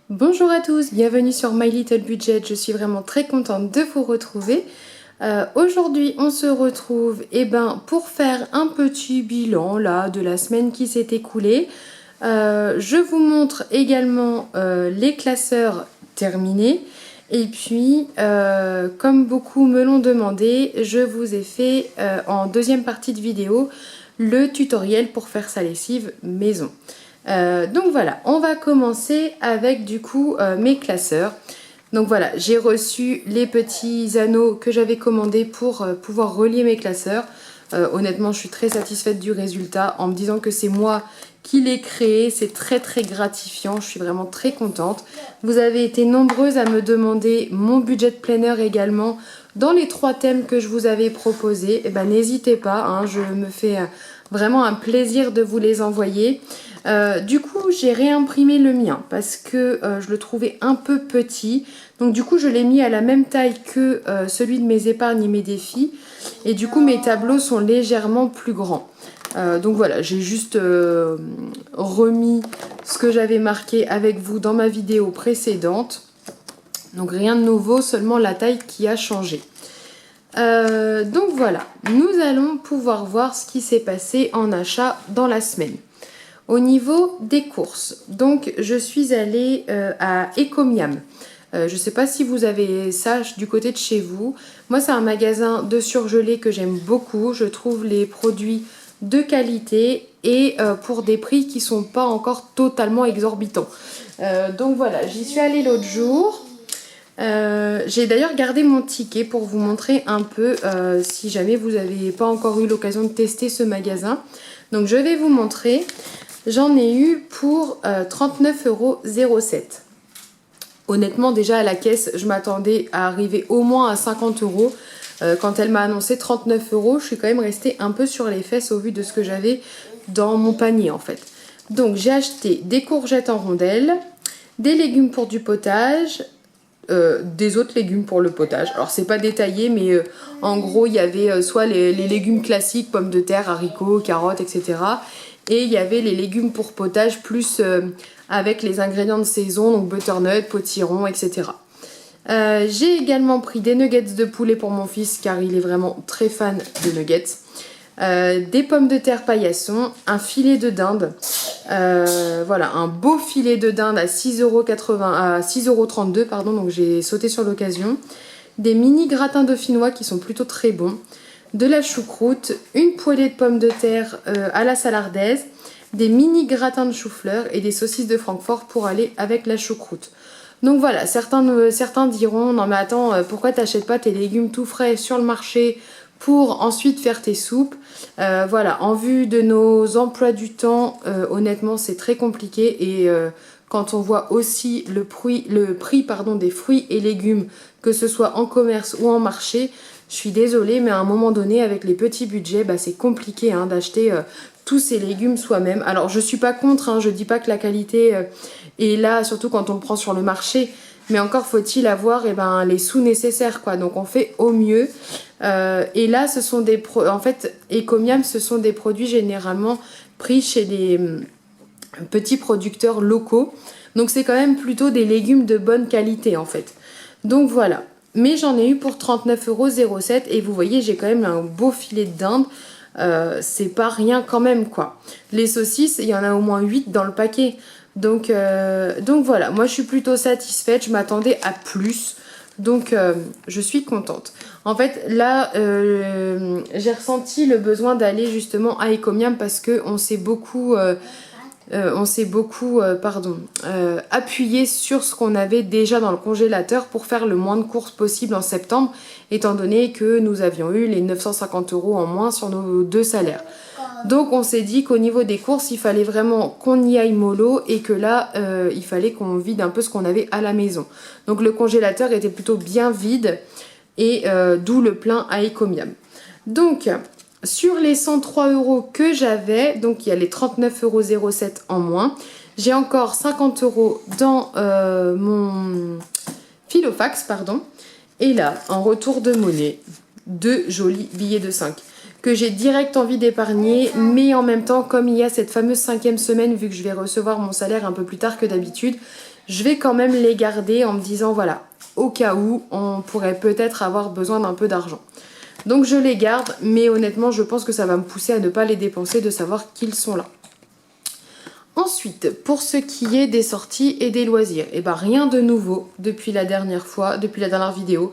Bonjour à tous, bienvenue sur My Little Budget, je suis vraiment très contente de vous retrouver. Aujourd'hui on se retrouve pour faire un petit bilan là, de la semaine qui s'est écoulée. Je vous montre également les classeurs terminés. Et puis, comme beaucoup me l'ont demandé, je vous ai fait en deuxième partie de vidéo le tutoriel pour faire sa lessive maison. Donc voilà, on va commencer avec du coup mes classeurs. Donc voilà, j'ai reçu les petits anneaux que j'avais commandés pour pouvoir relier mes classeurs. Honnêtement, je suis très satisfaite du résultat en me disant que c'est moi qui l'ai créé. C'est très gratifiant, je suis vraiment très contente. Vous avez été nombreuses à me demander mon budget planner également dans les 3 thèmes que je vous avais proposés. Et ben n'hésitez pas, hein, je me fais vraiment un plaisir de vous les envoyer. Du coup, j'ai réimprimé le mien parce que je le trouvais un peu petit. Donc du coup, je l'ai mis à la même taille que celui de mes épargnes et mes défis. Et du coup, mes tableaux sont légèrement plus grands. Donc voilà, j'ai juste remis ce que j'avais marqué avec vous dans ma vidéo précédente. Donc rien de nouveau, seulement la taille qui a changé. Donc voilà, nous allons pouvoir voir ce qui s'est passé en achat dans la semaine. Au niveau des courses, donc je suis allée à Ecomiam. Je ne sais pas si vous avez ça du côté de chez vous. Moi, c'est un magasin de surgelés que j'aime beaucoup. Je trouve les produits de qualité et pour des prix qui ne sont pas encore totalement exorbitants. Donc voilà, j'y suis allée l'autre jour. J'ai d'ailleurs gardé mon ticket pour vous montrer un peu si jamais vous n'avez pas encore eu l'occasion de tester ce magasin. Donc je vais vous montrer. J'en ai eu pour 39,07 €. Honnêtement, déjà à la caisse, je m'attendais à arriver au moins à 50 €. Quand elle m'a annoncé 39 €, je suis quand même restée un peu sur les fesses au vu de ce que j'avais dans mon panier en fait. Donc j'ai acheté des courgettes en rondelles, des légumes pour du potage, des autres légumes pour le potage. Alors c'est pas détaillé, mais en gros il y avait soit les légumes classiques, pommes de terre, haricots, carottes, etc. Et il y avait les légumes pour potage plus avec les ingrédients de saison, donc butternut, potiron, etc. J'ai également pris des nuggets de poulet pour mon fils car il est vraiment très fan de nuggets. Des pommes de terre paillasson, un filet de dinde, voilà, un beau filet de dinde à 6,80 €, à 6,32 €, pardon, donc j'ai sauté sur l'occasion. Des mini gratins dauphinois qui sont plutôt très bons, de la choucroute, une poêlée de pommes de terre à la salardaise, des mini gratins de chou-fleur et des saucisses de Francfort pour aller avec la choucroute. Donc voilà, certains diront, non mais attends, pourquoi t'achètes pas tes légumes tout frais sur le marché pour ensuite faire tes soupes? Voilà, en vue de nos emplois du temps, honnêtement c'est très compliqué et quand on voit aussi le prix des fruits et légumes, que ce soit en commerce ou en marché, je suis désolée, mais à un moment donné, avec les petits budgets, c'est compliqué hein, d'acheter tous ces légumes soi-même. Alors je suis pas contre, hein, je dis pas que la qualité est là, surtout quand on le prend sur le marché, mais encore faut-il avoir les sous nécessaires, quoi. Donc on fait au mieux. Et là, ce sont en fait, Ecomiam, ce sont des produits généralement pris chez des petits producteurs locaux. Donc c'est quand même plutôt des légumes de bonne qualité, en fait. Donc voilà. Mais j'en ai eu pour 39,07 € et vous voyez, j'ai quand même un beau filet de dinde. C'est pas rien quand même, quoi. Les saucisses, il y en a au moins 8 dans le paquet. Donc voilà, moi je suis plutôt satisfaite, je m'attendais à plus. Donc je suis contente. En fait là j'ai ressenti le besoin d'aller justement à Ecomiam parce qu'on s'est beaucoup appuyé sur ce qu'on avait déjà dans le congélateur pour faire le moins de courses possible en septembre, étant donné que nous avions eu les 950 € en moins sur nos 2 salaires. Donc on s'est dit qu'au niveau des courses, il fallait vraiment qu'on y aille mollo et que là, il fallait qu'on vide un peu ce qu'on avait à la maison. Donc le congélateur était plutôt bien vide et d'où le plein à Ecomiam. Donc sur les 103 € que j'avais, donc il y a les 39,07 € en moins, j'ai encore 50 € dans mon Filofax, pardon. Et là, en retour de monnaie, 2 jolis billets de 5 que j'ai direct envie d'épargner, mais en même temps, comme il y a cette fameuse 5e semaine, vu que je vais recevoir mon salaire un peu plus tard que d'habitude, je vais quand même les garder en me disant voilà, au cas où on pourrait peut-être avoir besoin d'un peu d'argent. Donc je les garde, mais honnêtement je pense que ça va me pousser à ne pas les dépenser, de savoir qu'ils sont là. Ensuite, pour ce qui est des sorties et des loisirs, et ben rien de nouveau depuis la dernière fois, depuis la dernière vidéo.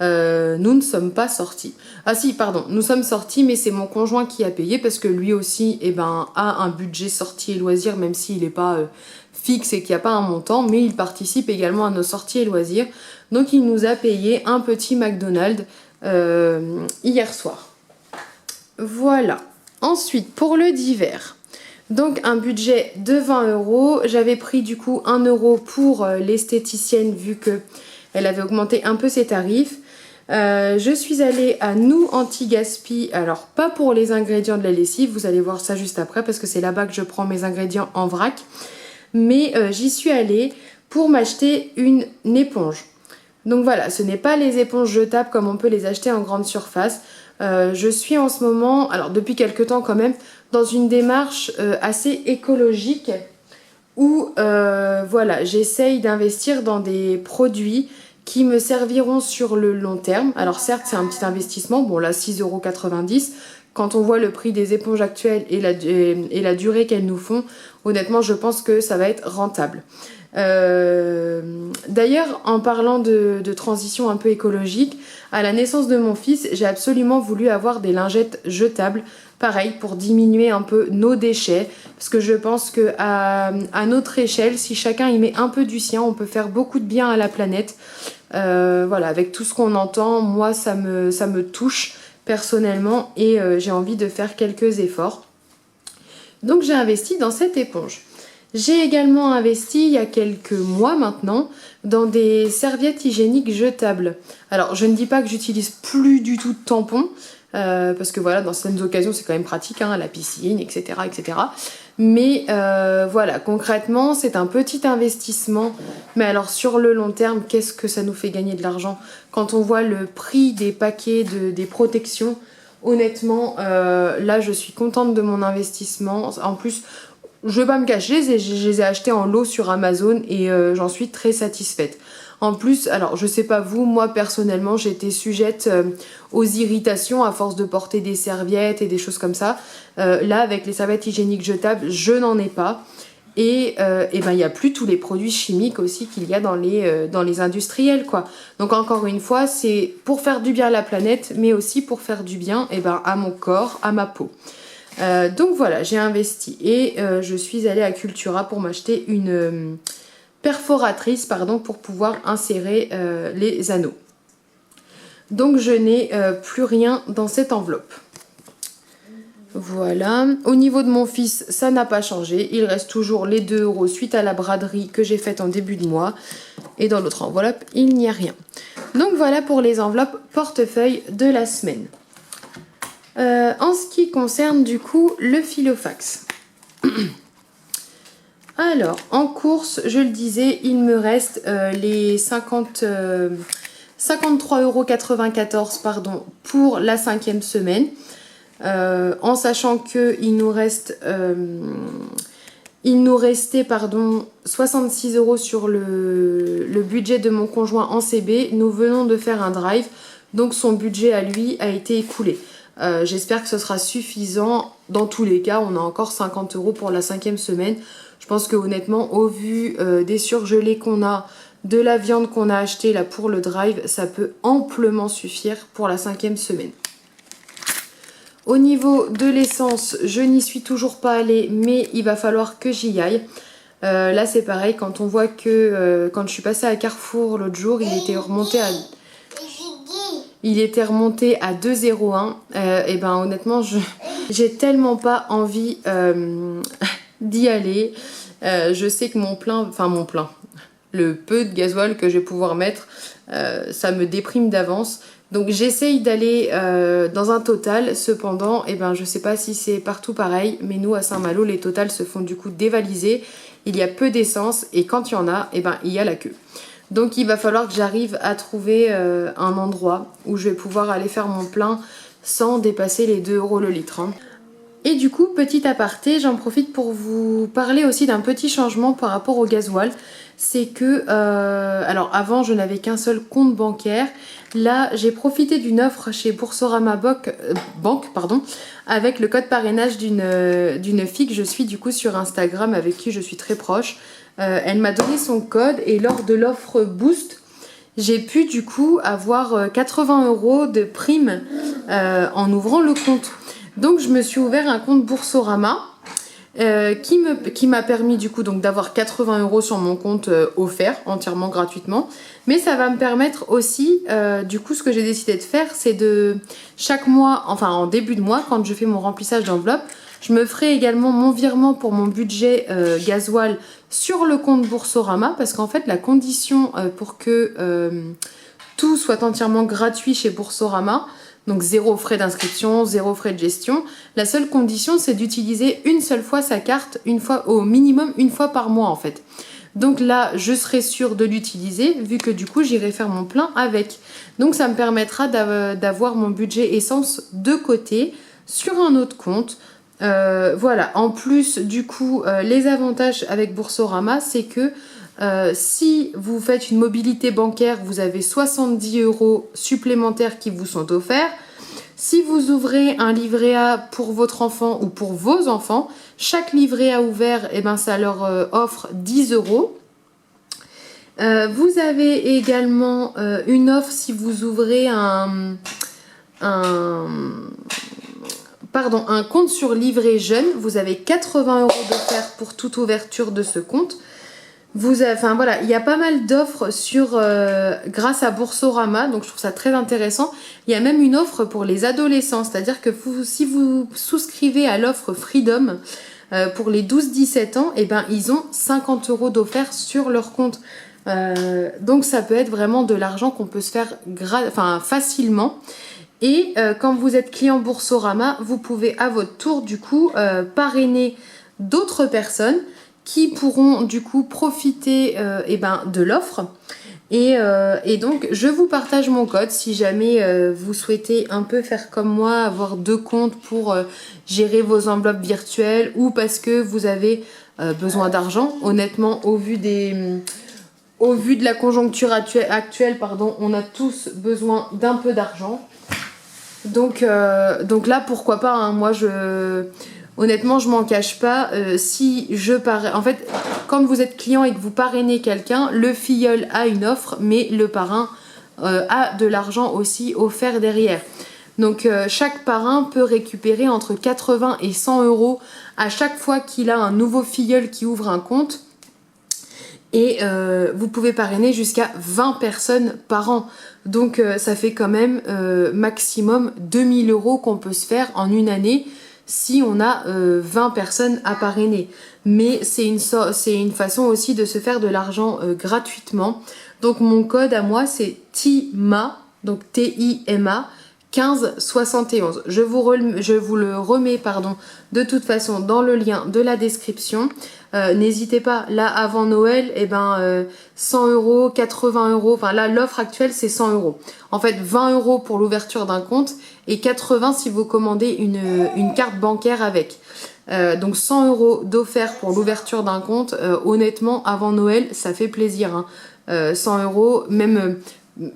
Nous ne sommes pas sortis. Ah si, pardon, nous sommes sortis, mais c'est mon conjoint qui a payé parce que lui aussi a un budget sorties et loisirs, même s'il n'est pas fixe et qu'il n'y a pas un montant, mais il participe également à nos sorties et loisirs. Donc il nous a payé un petit McDonald's hier soir. Voilà. Ensuite, pour le divers. Donc un budget de 20 €. J'avais pris du coup 1 € pour l'esthéticienne vu qu'elle avait augmenté un peu ses tarifs. Je suis allée à Nous Anti-Gaspi, alors pas pour les ingrédients de la lessive, vous allez voir ça juste après parce que c'est là-bas que je prends mes ingrédients en vrac. Mais j'y suis allée pour m'acheter une éponge. Donc voilà, ce n'est pas les éponges jetables comme on peut les acheter en grande surface. Je suis en ce moment, alors depuis quelques temps quand même, dans une démarche assez écologique où voilà, j'essaye d'investir dans des produits qui me serviront sur le long terme. Alors certes, c'est un petit investissement, bon là 6,90 €. Quand on voit le prix des éponges actuelles et la durée qu'elles nous font, honnêtement, je pense que ça va être rentable. D'ailleurs, en parlant de transition un peu écologique, à la naissance de mon fils, j'ai absolument voulu avoir des lingettes jetables, pareil, pour diminuer un peu nos déchets, parce que je pense qu'à notre échelle, si chacun y met un peu du sien, on peut faire beaucoup de bien à la planète. Voilà, avec tout ce qu'on entend, moi ça me touche personnellement et j'ai envie de faire quelques efforts. Donc j'ai investi dans cette éponge. J'ai également investi il y a quelques mois maintenant dans des serviettes hygiéniques jetables. Alors je ne dis pas que j'utilise plus du tout de tampons, parce que voilà, dans certaines occasions c'est quand même pratique, hein, la piscine, etc. etc. Mais voilà, concrètement c'est un petit investissement, mais alors sur le long terme, qu'est-ce que ça nous fait gagner de l'argent? Quand on voit le prix des paquets des protections, honnêtement, là je suis contente de mon investissement. En plus, je vais pas me cacher, je les ai achetés en lot sur Amazon et j'en suis très satisfaite. En plus, alors je sais pas vous, moi personnellement j'étais sujette aux irritations à force de porter des serviettes et des choses comme ça. Là avec les serviettes hygiéniques jetables, je n'en ai pas. Et ben il n'y a plus tous les produits chimiques aussi qu'il y a dans les industriels quoi. Donc encore une fois, c'est pour faire du bien à la planète, mais aussi pour faire du bien à mon corps, à ma peau. Donc voilà, j'ai investi et je suis allée à Cultura pour m'acheter une perforatrice pour pouvoir insérer les anneaux. Donc je n'ai plus rien dans cette enveloppe. Voilà, au niveau de mon fils, ça n'a pas changé. Il reste toujours les 2 € suite à la braderie que j'ai faite en début de mois. Et dans l'autre enveloppe, il n'y a rien. Donc voilà pour les enveloppes portefeuille de la semaine. En ce qui concerne du coup le Filofax. Alors, en course, je le disais, il me reste les 53,94 € pour la 5e semaine. En sachant qu'il nous reste... il nous restait 66 € sur le budget de mon conjoint en CB. Nous venons de faire un drive, donc son budget à lui a été écoulé. J'espère que ce sera suffisant. Dans tous les cas, on a encore 50 € pour la 5e semaine. Je pense que honnêtement, au vu des surgelés qu'on a, de la viande qu'on a achetée là pour le drive, ça peut amplement suffire pour la 5e semaine. Au niveau de l'essence, je n'y suis toujours pas allée, mais il va falloir que j'y aille. Là c'est pareil, quand on voit que quand je suis passée à Carrefour l'autre jour, il était remonté à 2,01 €. Et ben honnêtement, j'ai tellement pas envie d'y aller. Je sais que mon plein, le peu de gasoil que je vais pouvoir mettre, ça me déprime d'avance. Donc j'essaye d'aller dans un Total. Cependant, je sais pas si c'est partout pareil, mais nous à Saint-Malo, les Total se font du coup dévaliser. Il y a peu d'essence et quand il y en a, il y a la queue. Donc il va falloir que j'arrive à trouver un endroit où je vais pouvoir aller faire mon plein sans dépasser les 2 € le litre. Et du coup, petit aparté, j'en profite pour vous parler aussi d'un petit changement par rapport au gasoil. C'est que, alors avant, je n'avais qu'un seul compte bancaire. Là, j'ai profité d'une offre chez Boursorama Banque, avec le code parrainage d'une fille que je suis du coup sur Instagram, avec qui je suis très proche. Elle m'a donné son code et lors de l'offre Boost, j'ai pu du coup avoir 80 € de prime en ouvrant le compte. Donc je me suis ouvert un compte Boursorama qui m'a permis du coup donc d'avoir 80 € sur mon compte offert entièrement gratuitement. Mais ça va me permettre aussi, du coup ce que j'ai décidé de faire, c'est de chaque mois, enfin en début de mois, quand je fais mon remplissage d'enveloppe, je me ferai également mon virement pour mon budget gasoil sur le compte Boursorama, parce qu'en fait la condition pour que tout soit entièrement gratuit chez Boursorama, donc zéro frais d'inscription, zéro frais de gestion. La seule condition, c'est d'utiliser une seule fois sa carte, au minimum une fois par mois en fait. Donc là, je serai sûre de l'utiliser vu que du coup, j'irai faire mon plein avec. Donc ça me permettra d'avoir mon budget essence de côté sur un autre compte. Voilà, en plus du coup, les avantages avec Boursorama, c'est que si vous faites une mobilité bancaire, vous avez 70 € supplémentaires qui vous sont offerts. Si vous ouvrez un livret A pour votre enfant ou pour vos enfants, chaque livret A ouvert, eh ben, ça leur offre 10 €. Vous avez également une offre si vous ouvrez un compte sur livret jeune. Vous avez 80 € d'offert pour toute ouverture de ce compte. Enfin voilà, il y a pas mal d'offres grâce à Boursorama, donc je trouve ça très intéressant. Il y a même une offre pour les adolescents, c'est-à-dire que si vous souscrivez à l'offre Freedom pour les 12-17 ans, eh ben, ils ont 50 € d'offert sur leur compte. Donc ça peut être vraiment de l'argent qu'on peut se faire facilement. Et quand vous êtes client Boursorama, vous pouvez à votre tour du coup parrainer d'autres personnes qui pourront du coup profiter de l'offre. Et donc je vous partage mon code si jamais vous souhaitez un peu faire comme moi, avoir deux comptes pour gérer vos enveloppes virtuelles, ou parce que vous avez besoin d'argent. Honnêtement, au vu de la conjoncture actuelle, on a tous besoin d'un peu d'argent. Donc là, pourquoi pas, hein. Moi, honnêtement, je m'en cache pas. En fait, quand vous êtes client et que vous parrainez quelqu'un, le filleul a une offre, mais le parrain a de l'argent aussi offert derrière. Donc chaque parrain peut récupérer entre 80 et 100 € à chaque fois qu'il a un nouveau filleul qui ouvre un compte. Et vous pouvez parrainer jusqu'à 20 personnes par an. Donc ça fait quand même maximum 2000 € qu'on peut se faire en une année si on a 20 personnes à parrainer. Mais c'est une façon aussi de se faire de l'argent gratuitement. Donc mon code à moi, c'est TIMA, donc TIMA 1571. Je vous le remets de toute façon dans le lien de la description. N'hésitez pas, là avant Noël, 100 €, 80 €, enfin là l'offre actuelle c'est 100 €. En fait 20 € pour l'ouverture d'un compte et 80 si vous commandez une carte bancaire avec. Donc 100 € d'offert pour l'ouverture d'un compte. Honnêtement, avant Noël, ça fait plaisir, hein. 100 €, même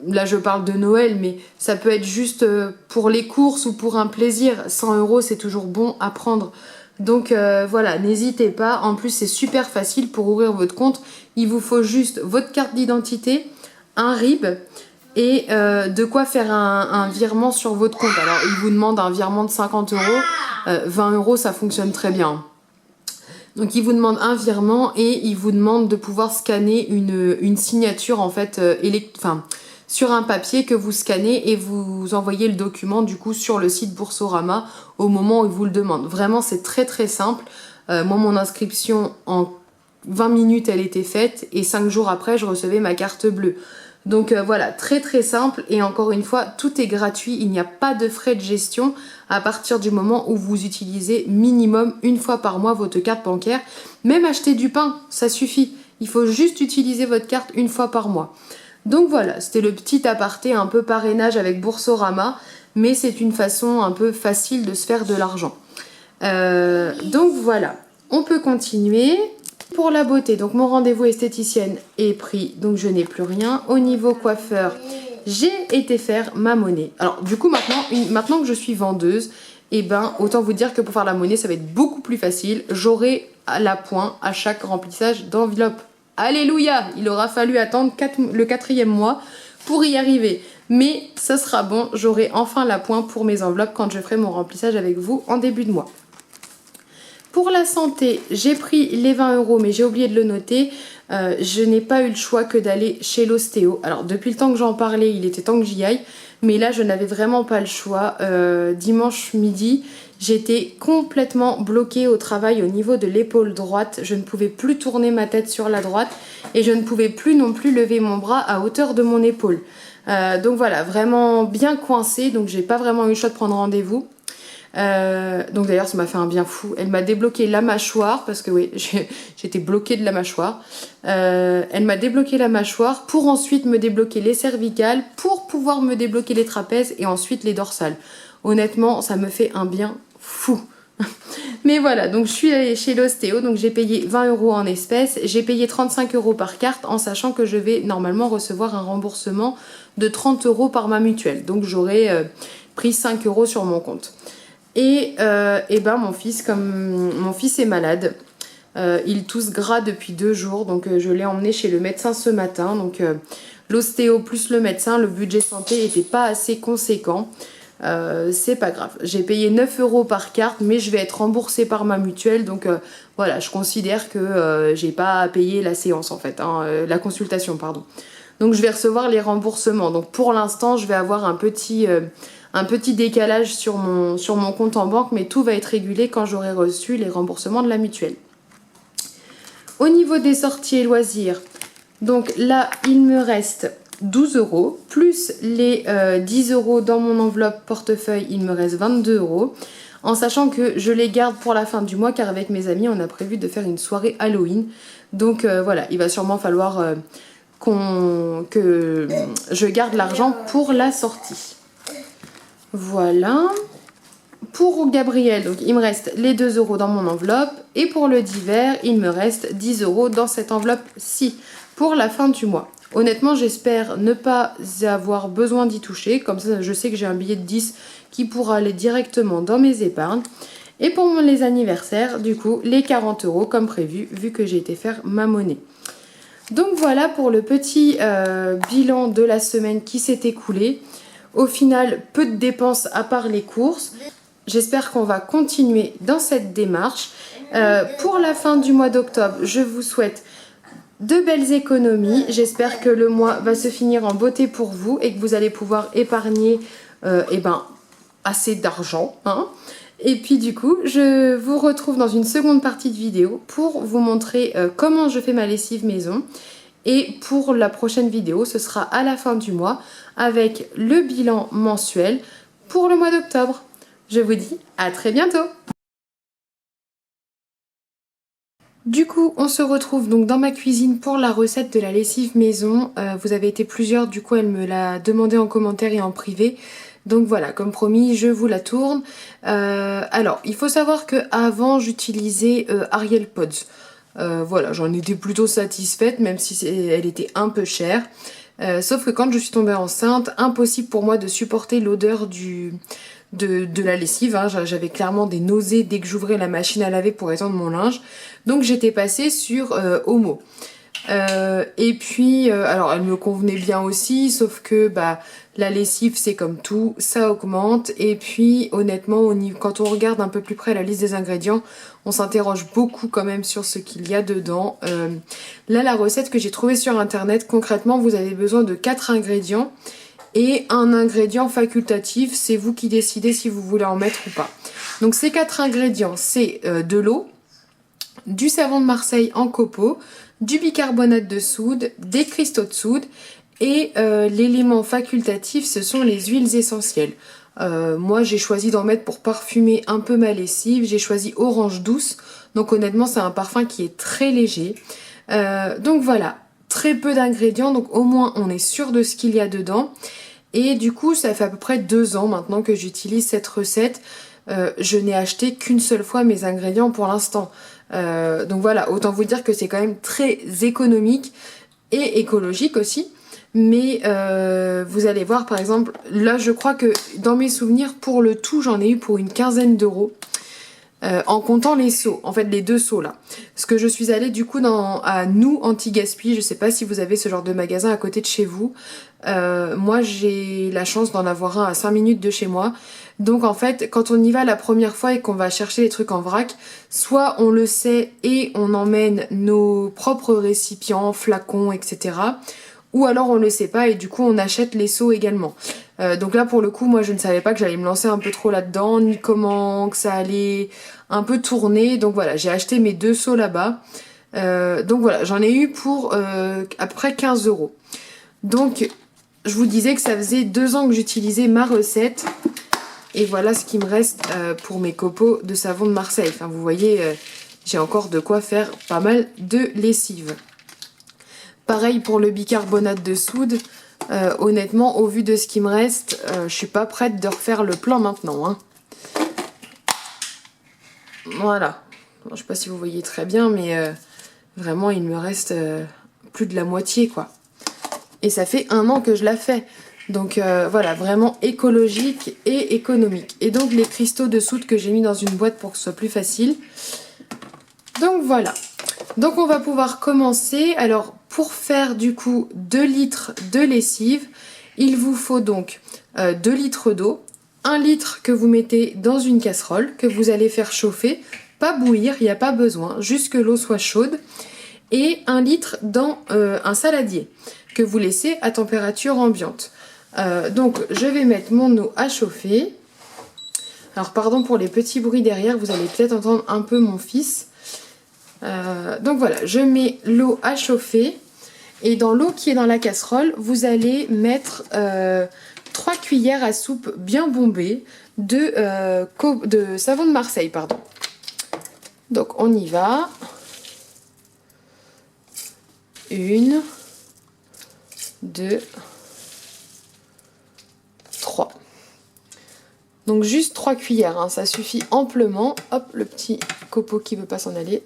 là je parle de Noël, mais ça peut être juste pour les courses ou pour un plaisir. 100 € c'est toujours bon à prendre. Donc voilà, n'hésitez pas. En plus, c'est super facile pour ouvrir votre compte. Il vous faut juste votre carte d'identité, un RIB et de quoi faire un virement sur votre compte. Alors, il vous demande un virement de 50 €. 20 € ça fonctionne très bien. Donc, il vous demande un virement et il vous demande de pouvoir scanner une signature en fait sur un papier que vous scannez et vous envoyez le document du coup sur le site Boursorama au moment où il vous le demande. Vraiment, c'est très très simple. Moi, mon inscription en 20 minutes, elle était faite et 5 jours après, je recevais ma carte bleue. Donc voilà, très très simple et encore une fois, tout est gratuit. Il n'y a pas de frais de gestion à partir du moment où vous utilisez minimum une fois par mois votre carte bancaire. Même acheter du pain, ça suffit. Il faut juste utiliser votre carte une fois par mois. Donc voilà, c'était le petit aparté un peu parrainage avec Boursorama, mais c'est une façon un peu facile de se faire de l'argent. Donc voilà, on peut continuer. Pour la beauté, donc mon rendez-vous esthéticienne est pris, donc je n'ai plus rien. Au niveau coiffeur, j'ai été faire ma monnaie. Alors du coup maintenant que je suis vendeuse, et ben autant vous dire que pour faire la monnaie ça va être beaucoup plus facile. J'aurai à la pointe à chaque remplissage d'enveloppe. Alléluia, il aura fallu attendre le 4e mois pour y arriver. Mais ça sera bon, j'aurai enfin la pointe pour mes enveloppes quand je ferai mon remplissage avec vous en début de mois. Pour la santé, j'ai pris les 20 €, mais j'ai oublié de le noter. Je n'ai pas eu le choix que d'aller chez l'ostéo. Alors, depuis le temps que j'en parlais, il était temps que j'y aille. Mais là, je n'avais vraiment pas le choix. Dimanche midi, j'étais complètement bloquée au travail au niveau de l'épaule droite. Je ne pouvais plus tourner ma tête sur la droite. Et je ne pouvais plus non plus lever mon bras à hauteur de mon épaule. Donc voilà, vraiment bien coincée. Donc, j'ai pas vraiment eu le choix de prendre rendez-vous. Donc d'ailleurs ça m'a fait un bien fou. Elle m'a débloqué la mâchoire parce que oui, j'étais bloquée de la mâchoire. Elle m'a débloqué la mâchoire pour ensuite me débloquer les cervicales, pour pouvoir me débloquer les trapèzes et ensuite les dorsales. Honnêtement, ça me fait un bien fou. Mais voilà, donc je suis allée chez l'ostéo, donc j'ai payé 20 € en espèces, j'ai payé 35 € par carte en sachant que je vais normalement recevoir un remboursement de 30 € par ma mutuelle. Donc j'aurai pris 5 € sur mon compte. Et ben mon fils est malade, il tousse gras depuis 2 jours, donc je l'ai emmené chez le médecin ce matin. Donc l'ostéo plus le médecin, le budget santé n'était pas assez conséquent. C'est pas grave, j'ai payé 9 € par carte, mais je vais être remboursée par ma mutuelle. Donc voilà, je considère que j'ai pas payé la séance en fait, la consultation pardon. Donc je vais recevoir les remboursements. Donc pour l'instant je vais avoir un petit décalage sur mon compte en banque, mais tout va être régulé quand j'aurai reçu les remboursements de la mutuelle. Au niveau des sorties et loisirs, donc là il me reste 12 € plus les 10 € dans mon enveloppe portefeuille, il me reste 22 €, en sachant que je les garde pour la fin du mois car avec mes amis on a prévu de faire une soirée Halloween. Donc voilà, il va sûrement falloir que je garde l'argent pour la sortie. Voilà. Pour Gabriel, donc il me reste les 2 € dans mon enveloppe. Et pour le divers, il me reste 10 € dans cette enveloppe-ci pour la fin du mois. Honnêtement, j'espère ne pas avoir besoin d'y toucher. Comme ça, je sais que j'ai un billet de 10 qui pourra aller directement dans mes épargnes. Et pour les anniversaires, du coup, les 40 € comme prévu, vu que j'ai été faire ma monnaie. Donc voilà pour le petit bilan de la semaine qui s'est écoulée. Au final, peu de dépenses à part les courses. J'espère qu'on va continuer dans cette démarche. Pour la fin du mois d'octobre, je vous souhaite de belles économies. J'espère que le mois va se finir en beauté pour vous et que vous allez pouvoir épargner assez d'argent. Et puis du coup, je vous retrouve dans une seconde partie de vidéo pour vous montrer comment je fais ma lessive maison. Et pour la prochaine vidéo, ce sera à la fin du mois avec le bilan mensuel pour le mois d'octobre. Je vous dis à très bientôt! Du coup, on se retrouve donc dans ma cuisine pour la recette de la lessive maison. Vous avez été plusieurs, du coup elle me l'a demandé en commentaire et en privé. Donc voilà, comme promis, je vous la tourne. Alors, il faut savoir qu'avant, j'utilisais Ariel Pods. Voilà, j'en étais plutôt satisfaite, même si elle était un peu chère. Sauf que quand je suis tombée enceinte, impossible pour moi de supporter l'odeur de la lessive. J'avais clairement des nausées dès que j'ouvrais la machine à laver pour étendre mon linge. Donc j'étais passée sur Omo. Et puis, alors elle me convenait bien aussi, sauf que la lessive c'est comme tout, ça augmente. Et puis honnêtement, quand on regarde un peu plus près la liste des ingrédients, on s'interroge beaucoup quand même sur ce qu'il y a dedans. Là, la recette que j'ai trouvée sur internet, concrètement vous avez besoin de 4 ingrédients et un ingrédient facultatif, c'est vous qui décidez si vous voulez en mettre ou pas. Donc ces 4 ingrédients, c'est de l'eau, du savon de Marseille en copeaux, du bicarbonate de soude, des cristaux de soude et l'élément facultatif ce sont les huiles essentielles. Moi j'ai choisi d'en mettre pour parfumer un peu ma lessive, j'ai choisi orange douce, donc honnêtement c'est un parfum qui est très léger. Donc voilà, très peu d'ingrédients, donc au moins on est sûr de ce qu'il y a dedans. Et du coup ça fait à peu près 2 ans maintenant que j'utilise cette recette. je n'ai acheté qu'une seule fois mes ingrédients pour l'instant. Donc voilà, autant vous dire que c'est quand même très économique et écologique aussi. Mais vous allez voir par exemple, là je crois que dans mes souvenirs pour le tout j'en ai eu pour une quinzaine d'euros. En comptant les seaux, en fait les 2 seaux là. Parce que je suis allée du coup à Nous Anti-Gaspi, je sais pas si vous avez ce genre de magasin à côté de chez vous. Moi j'ai la chance d'en avoir un à 5 minutes de chez moi. Donc en fait quand on y va la première fois et qu'on va chercher les trucs en vrac, soit on le sait et on emmène nos propres récipients, flacons, etc. Ou alors on le sait pas et du coup on achète les seaux également. Donc là pour le coup moi je ne savais pas que j'allais me lancer un peu trop là-dedans, ni comment que ça allait un peu tourner. Donc voilà, j'ai acheté mes 2 seaux là-bas. Donc voilà, j'en ai eu pour à peu près 15 euros. Donc je vous disais que ça faisait 2 ans que j'utilisais ma recette. Et voilà ce qui me reste pour mes copeaux de savon de Marseille. Enfin vous voyez, j'ai encore de quoi faire pas mal de lessive. Pareil pour le bicarbonate de soude. Honnêtement, au vu de ce qui me reste, je suis pas prête de refaire le plan maintenant. Hein. Voilà. Bon, je sais pas si vous voyez très bien, mais vraiment, il me reste plus de la moitié, quoi. Et ça fait 1 an que je la fais. Donc voilà, vraiment écologique et économique. Et donc les cristaux de soude que j'ai mis dans une boîte pour que ce soit plus facile. Donc voilà. Donc on va pouvoir commencer. Alors pour faire du coup 2 litres de lessive, il vous faut donc 2 litres d'eau, 1 litre que vous mettez dans une casserole, que vous allez faire chauffer, pas bouillir, il n'y a pas besoin, juste que l'eau soit chaude, et 1 litre dans un saladier, que vous laissez à température ambiante. Donc je vais mettre mon eau à chauffer. Alors pardon pour les petits bruits derrière, vous allez peut-être entendre un peu mon fils. Donc voilà, je mets l'eau à chauffer et dans l'eau qui est dans la casserole, vous allez mettre 3 cuillères à soupe bien bombées de savon de Marseille, pardon. Donc on y va. 1, 2, 3. Donc juste 3 cuillères, hein, ça suffit amplement. Hop, le petit copeau qui veut pas s'en aller.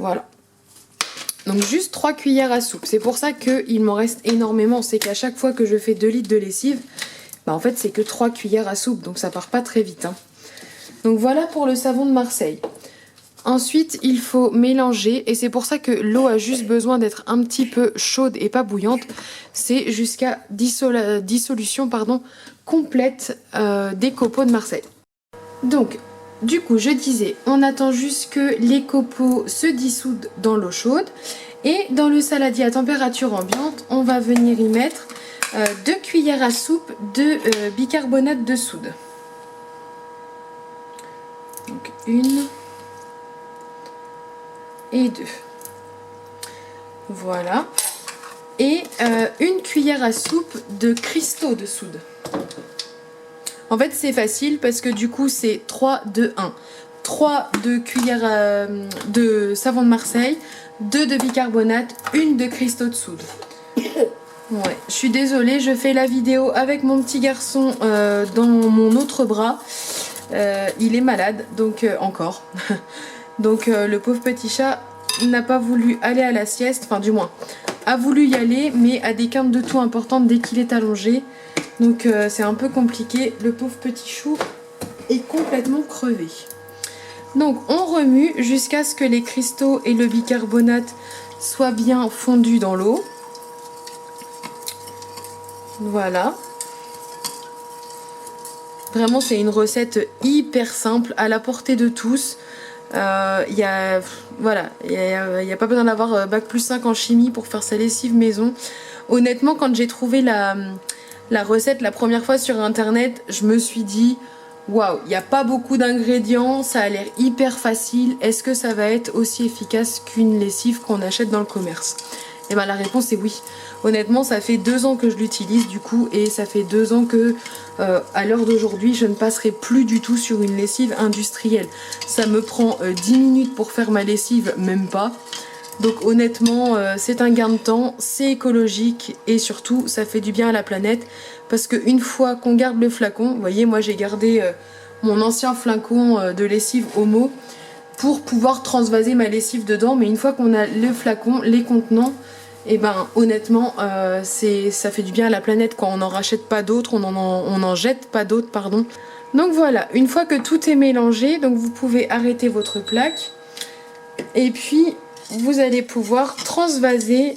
Voilà. Donc juste 3 cuillères à soupe. C'est pour ça qu'il m'en reste énormément. C'est qu'à chaque fois que je fais 2 litres de lessive, bah en fait c'est que 3 cuillères à soupe. Donc ça part pas très vite. Hein. Donc voilà pour le savon de Marseille. Ensuite il faut mélanger. Et c'est pour ça que l'eau a juste besoin d'être un petit peu chaude et pas bouillante. C'est jusqu'à dissolution complète des copeaux de Marseille. Donc du coup, je disais, on attend juste que les copeaux se dissoudent dans l'eau chaude. Et dans le saladier à température ambiante, on va venir y mettre 2 cuillères à soupe de bicarbonate de soude. Donc 1 et 2. Voilà. Et 1 cuillère à soupe de cristaux de soude. En fait c'est facile parce que du coup c'est 3, 2, 1. 3 de cuillères de savon de Marseille, 2 de bicarbonate, 1 de cristaux de soude. Ouais, je suis désolée, je fais la vidéo avec mon petit garçon dans mon autre bras. Il est malade, donc encore. Donc le pauvre petit chat n'a pas voulu aller à la sieste, enfin du moins a voulu y aller mais a des quintes de toux importantes dès qu'il est allongé. Donc c'est un peu compliqué, le pauvre petit chou est complètement crevé. Donc on remue jusqu'à ce que les cristaux et le bicarbonate soient bien fondus dans l'eau. Voilà. Vraiment c'est une recette hyper simple, à la portée de tous. Il n'y a pas besoin d'avoir bac+5 en chimie pour faire sa lessive maison. Honnêtement quand j'ai trouvé la recette la première fois sur internet, je me suis dit waouh, il n'y a pas beaucoup d'ingrédients, ça a l'air hyper facile, est-ce que ça va être aussi efficace qu'une lessive qu'on achète dans le commerce? Et bien la réponse est oui. Honnêtement ça fait 2 ans que je l'utilise du coup, et ça fait 2 ans que à l'heure d'aujourd'hui je ne passerai plus du tout sur une lessive industrielle. Ça me prend 10 minutes pour faire ma lessive, même pas. Donc honnêtement c'est un gain de temps, c'est écologique et surtout ça fait du bien à la planète, parce qu'une fois qu'on garde le flacon, vous voyez moi j'ai gardé mon ancien flacon de lessive Omo pour pouvoir transvaser ma lessive dedans. Mais une fois qu'on a le flacon, les contenants, et ben honnêtement ça fait du bien à la planète quand on n'en rachète pas d'autres, on en jette pas d'autres, pardon. Donc voilà, une fois que tout est mélangé, donc vous pouvez arrêter votre plaque et puis vous allez pouvoir transvaser,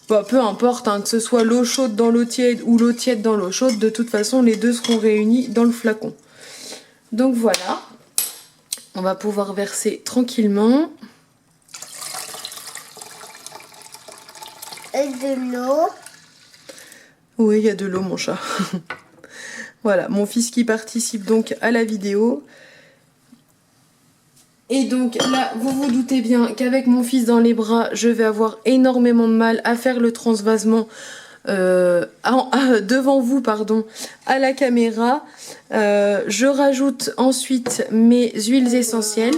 peu importe hein, que ce soit l'eau chaude dans l'eau tiède ou l'eau tiède dans l'eau chaude, de toute façon les deux seront réunis dans le flacon. Donc voilà, on va pouvoir verser tranquillement. Et de l'eau. Oui, il y a de l'eau mon chat. Voilà, mon fils qui participe donc à la vidéo. Et donc là, vous vous doutez bien qu'avec mon fils dans les bras, je vais avoir énormément de mal à faire le transvasement devant vous, pardon, à la caméra. Je rajoute ensuite mes huiles essentielles.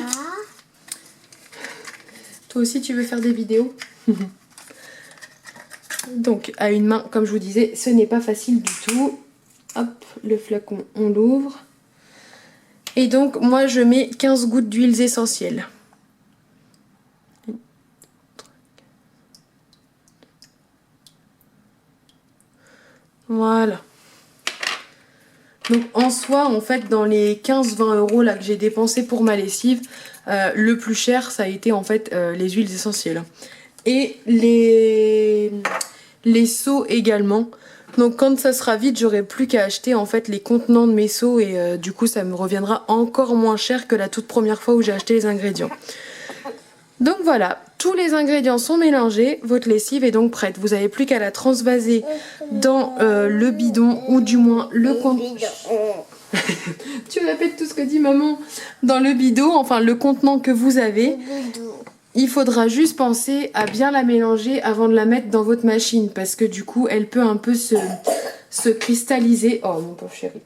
Toi aussi, tu veux faire des vidéos? Donc à une main, comme je vous disais, ce n'est pas facile du tout. Hop, le flacon, on l'ouvre. Et donc moi je mets 15 gouttes d'huiles essentielles. Voilà. Donc en soi, en fait, dans les 15-20 € là que j'ai dépensé pour ma lessive, le plus cher ça a été en fait les huiles essentielles. Et les seaux également. Donc quand ça sera vide, j'aurai plus qu'à acheter en fait les contenants de mes seaux et du coup ça me reviendra encore moins cher que la toute première fois où j'ai acheté les ingrédients. Donc voilà, tous les ingrédients sont mélangés, votre lessive est donc prête. Vous n'avez plus qu'à la transvaser dans le bidon ou du moins le contenant. Tu répètes tout ce que dit maman. Dans le bidon, enfin le contenant que vous avez. Il faudra juste penser à bien la mélanger avant de la mettre dans votre machine parce que du coup elle peut un peu se cristalliser. Oh mon pauvre chéri.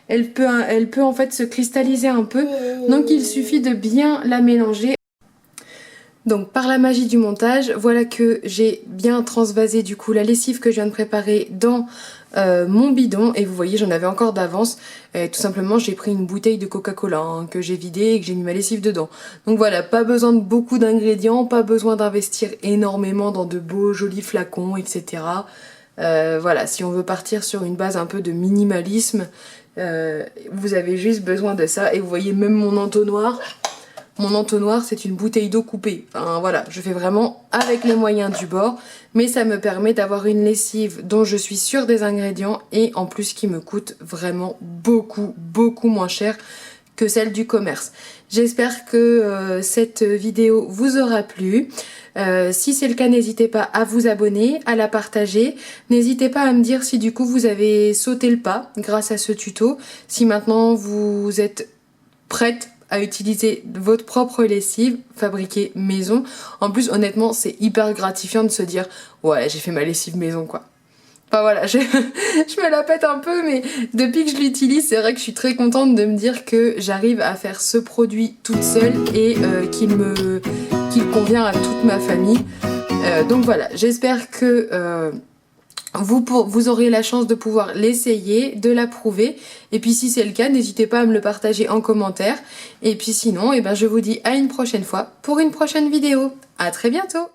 Elle peut en fait se cristalliser un peu. Donc il suffit de bien la mélanger. Donc par la magie du montage, voilà que j'ai bien transvasé du coup la lessive que je viens de préparer dans mon bidon. Et vous voyez, j'en avais encore d'avance. Tout simplement, j'ai pris une bouteille de Coca-Cola hein, que j'ai vidée et que j'ai mis ma lessive dedans. Donc voilà, pas besoin de beaucoup d'ingrédients, pas besoin d'investir énormément dans de beaux jolis flacons, etc. Voilà, si on veut partir sur une base un peu de minimalisme, vous avez juste besoin de ça. Et vous voyez même mon entonnoir. Mon entonnoir, c'est une bouteille d'eau coupée. Enfin voilà, je fais vraiment avec les moyens du bord. Mais ça me permet d'avoir une lessive dont je suis sûre des ingrédients et en plus qui me coûte vraiment beaucoup moins cher que celle du commerce. J'espère que cette vidéo vous aura plu. Si c'est le cas, n'hésitez pas à vous abonner, à la partager. N'hésitez pas à me dire si du coup vous avez sauté le pas grâce à ce tuto. Si maintenant vous êtes prête à utiliser votre propre lessive fabriquée maison. En plus honnêtement c'est hyper gratifiant de se dire ouais j'ai fait ma lessive maison quoi. Enfin voilà, je me la pète un peu mais depuis que je l'utilise c'est vrai que je suis très contente de me dire que j'arrive à faire ce produit toute seule et qu'il convient à toute ma famille. Donc voilà, j'espère que vous aurez la chance de pouvoir l'essayer, de l'approuver. Et puis si c'est le cas, n'hésitez pas à me le partager en commentaire. Et puis sinon, je vous dis à une prochaine fois pour une prochaine vidéo. À très bientôt!